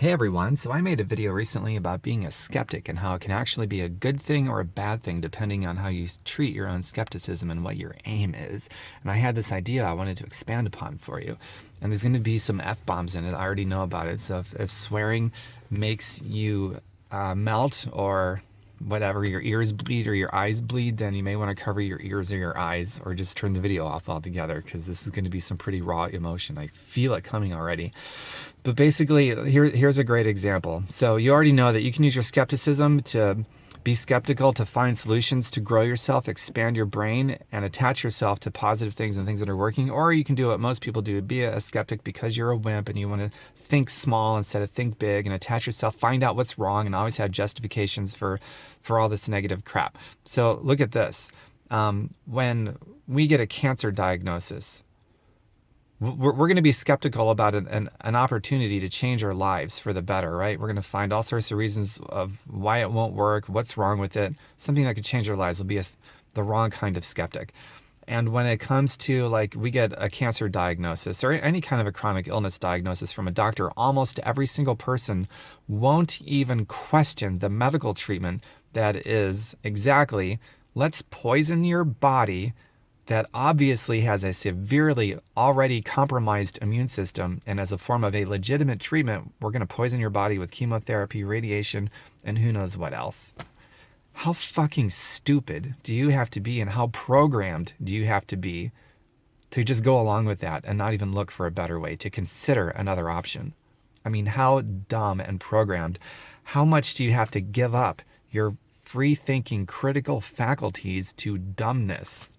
Hey everyone, so I made a video recently about being a skeptic and how it can actually be a good thing or a bad thing depending on how you treat your own skepticism and what your aim is. And I had this idea I wanted to expand upon for you. And there's going to be some F-bombs in it. I already know about it. So if swearing makes you melt or whatever, your ears bleed or your eyes bleed, then you may want to cover your ears or your eyes or just turn the video off altogether because this is going to be some pretty raw emotion. I feel it coming already. But basically, here's a great example. So you already know that you can use your skepticism to be skeptical, to find solutions, to grow yourself, expand your brain, and attach yourself to positive things and things that are working. Or you can do what most people do, be a skeptic because you're a wimp and you want to think small instead of think big and attach yourself, find out what's wrong, and always have justifications for all this negative crap. So look at this. When we get a cancer diagnosis, we're going to be skeptical about an opportunity to change our lives for the better, right? We're going to find all sorts of reasons of why it won't work, what's wrong with it. Something that could change our lives will be the wrong kind of skeptic. And when it comes to, like, we get a cancer diagnosis or any kind of a chronic illness diagnosis from a doctor, almost every single person won't even question the medical treatment that is exactly, let's poison your body that obviously has a severely already compromised immune system, and as a form of a legitimate treatment, we're going to poison your body with chemotherapy, radiation, and who knows what else. How fucking stupid do you have to be, and how programmed do you have to be to just go along with that and not even look for a better way, to consider another option? I mean, how dumb and programmed. How much do you have to give up your free-thinking critical faculties to dumbness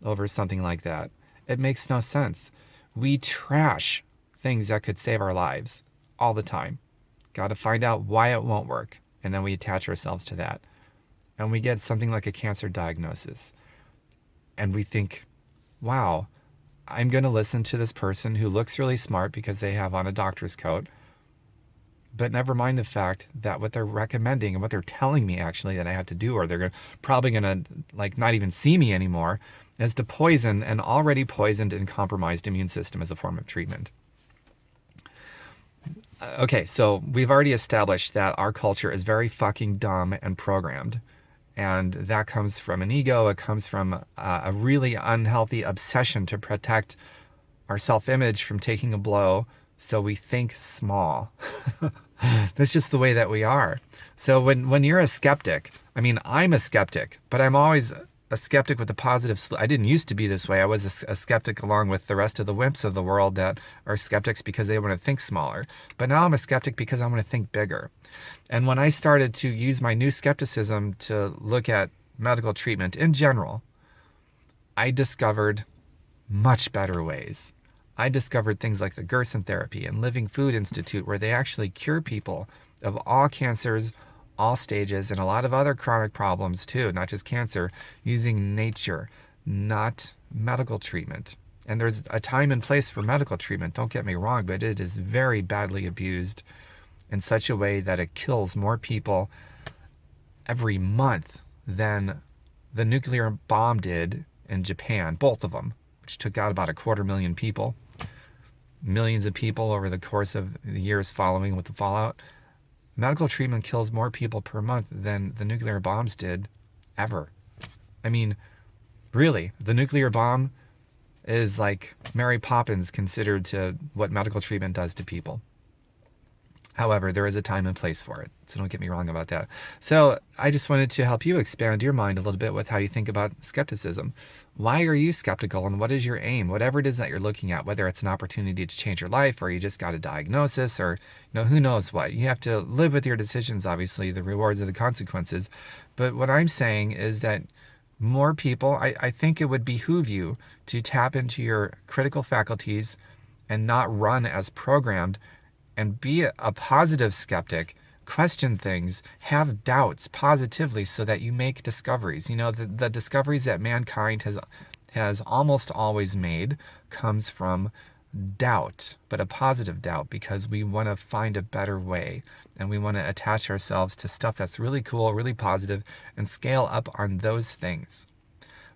over something like that? It makes no sense. We trash things that could save our lives all the time. Got to find out why it won't work, and then we attach ourselves to that. And we get something like a cancer diagnosis. And we think, wow, I'm going to listen to this person who looks really smart because they have on a doctor's coat. But never mind the fact that what they're recommending and what they're telling me actually that I have to do, or they're probably going to like not even see me anymore, is to poison an already poisoned and compromised immune system as a form of treatment. Okay, so we've already established that our culture is very fucking dumb and programmed. And that comes from an ego. It comes from a really unhealthy obsession to protect our self-image from taking a blow. So we think small. That's just the way that we are. So when you're a skeptic, I mean, I'm a skeptic, but I'm always a skeptic with a positive. I didn't used to be this way. I was a skeptic along with the rest of the wimps of the world that are skeptics because they want to think smaller. But now I'm a skeptic because I want to think bigger. And when I started to use my new skepticism to look at medical treatment in general, I discovered much better ways. I discovered things like the Gerson therapy and Living Food Institute, where they actually cure people of all cancers, all stages, and a lot of other chronic problems too, not just cancer, using nature, not medical treatment. And there's a time and place for medical treatment, don't get me wrong, but it is very badly abused in such a way that it kills more people every month than the nuclear bomb did in Japan, both of them, which took out about 250,000 people, millions of people over the course of the years following with the fallout. Medical treatment kills more people per month than the nuclear bombs did ever. I mean, really, the nuclear bomb is like Mary Poppins considered to what medical treatment does to people. However, there is a time and place for it, so don't get me wrong about that. So I just wanted to help you expand your mind a little bit with how you think about skepticism. Why are you skeptical, and what is your aim? Whatever it is that you're looking at, whether it's an opportunity to change your life, or you just got a diagnosis, or who knows what. You have to live with your decisions, obviously, the rewards of the consequences. But what I'm saying is that more people, I think it would behoove you to tap into your critical faculties and not run as programmed, and be a positive skeptic, question things, have doubts positively so that you make discoveries. The discoveries that mankind has almost always made comes from doubt, but a positive doubt, because we want to find a better way and we want to attach ourselves to stuff that's really cool, really positive, and scale up on those things.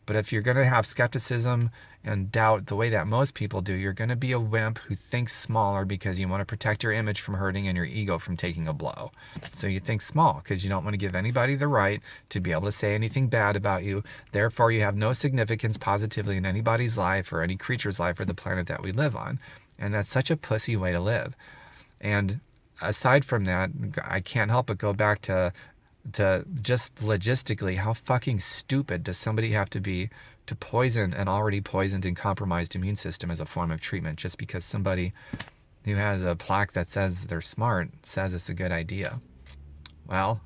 But if you're going to have skepticism and doubt the way that most people do, you're going to be a wimp who thinks smaller because you want to protect your image from hurting and your ego from taking a blow. So you think small because you don't want to give anybody the right to be able to say anything bad about you. Therefore, you have no significance positively in anybody's life or any creature's life or the planet that we live on. And that's such a pussy way to live. And aside from that, I can't help but go back to just logistically, how fucking stupid does somebody have to be to poison an already poisoned and compromised immune system as a form of treatment just because somebody who has a plaque that says they're smart says it's a good idea? Well,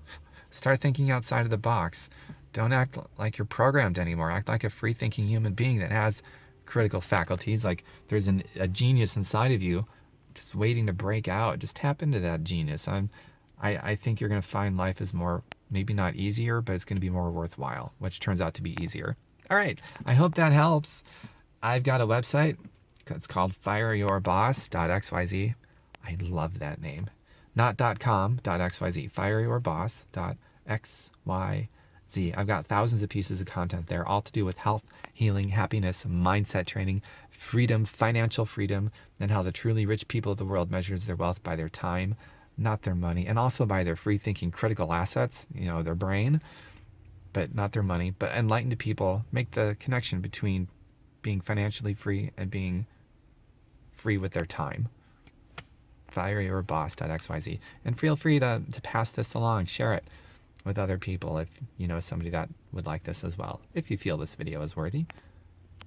start thinking outside of the box. Don't act like you're programmed anymore. Act like a free-thinking human being that has critical faculties. Like there's a genius inside of you just waiting to break out. Just tap into that genius. I think you're going to find life is more, maybe not easier, but it's going to be more worthwhile, which turns out to be easier. All right. I hope that helps. I've got a website. It's called fireyourboss.xyz. I love that name. Not .com.xyz. Fireyourboss.xyz. I've got thousands of pieces of content there, all to do with health, healing, happiness, mindset training, freedom, financial freedom, and how the truly rich people of the world measures their wealth by their time, not their money, and also by their free thinking critical assets, their brain, but not their money. But enlightened people make the connection between being financially free and being free with their time. Fireyourboss.xyz. And feel free to pass this along, share it with other people if you know somebody that would like this as well. If you feel this video is worthy,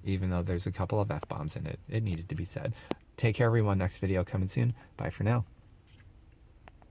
even though there's a couple of F-bombs in it, it needed to be said. Take care, everyone. Next video coming soon. Bye for now.